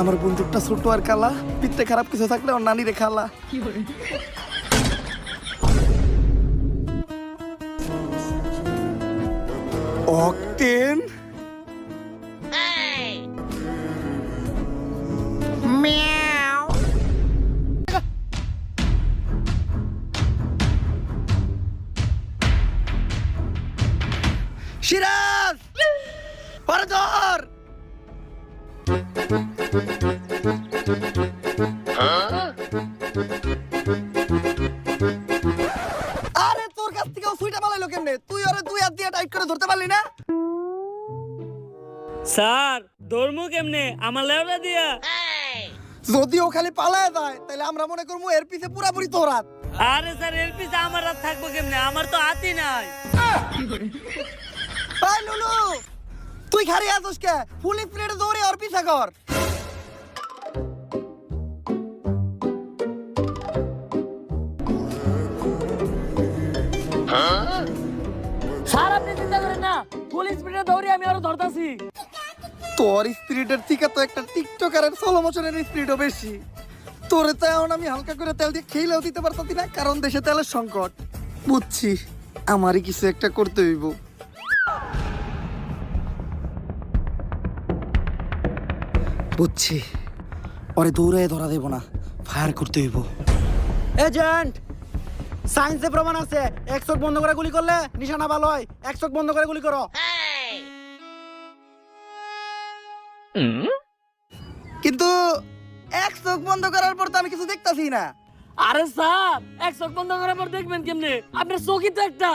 আমার বন্দুকটা ছোট আর কালা, পিঠে খারাপ কিছু থাকলে ওর নানি রে খালা। Octane Meow. সিরাজ পরে ধর। আরে তোর কাছ থেকে সুইটা পালাইলো কেমনে? তুই ওরে দুই হাত দিয়ে টাইট করে ধরতে পারলি না? স্যার ধর্মু কেমনে আমার লেওলা দিয়া? যদি ও খালি পালায় যায় তাহলে আমরা মনে করবো এর পিছে পুরাপুরি তোর হাত। আরে স্যার এর পিছে আমার হাত থাকবো কেমনে? আমার তো হাতই নাই। এই লুলু, তুই খালি আছিস কে? ফুল স্পিডে দৌড়ে ওর পিছে কর। স্যার আপনি চিন্তা করেন না, ফুল স্পিডে দৌড়ে আমি আরো ধরতাছি। তোর স্পিরিটের থেকে তো একটা টিকটকারের সোলো মোশনের স্পিরিটও বেশি। তোরে তো এখন আমি হালকা করে তেল দিয়ে খেলেও দিতে পারতাছি না, কারণ দেশে তেলের সংকট। বুঝছি, আমারই কিছু একটা করতে হইব। বুঝছি, ওরে দৌড়ে ধরা দেব না, ফায়ার করতে হইব। এজেন্ট, সায়েন্সে প্রমাণ আছে এক চোখ বন্ধ করে গুলি করলে নিশানা ভালো হয়। এক চোখ বন্ধ করে গুলি করো। কিন্তু এক চোখ বন্ধ করার পর তো আমি কিছু দেখতাছি না। আরে স্যার এক চোখ বন্ধ করার পর দেখবেন কেমনে? আপনার চোখই তো একটা।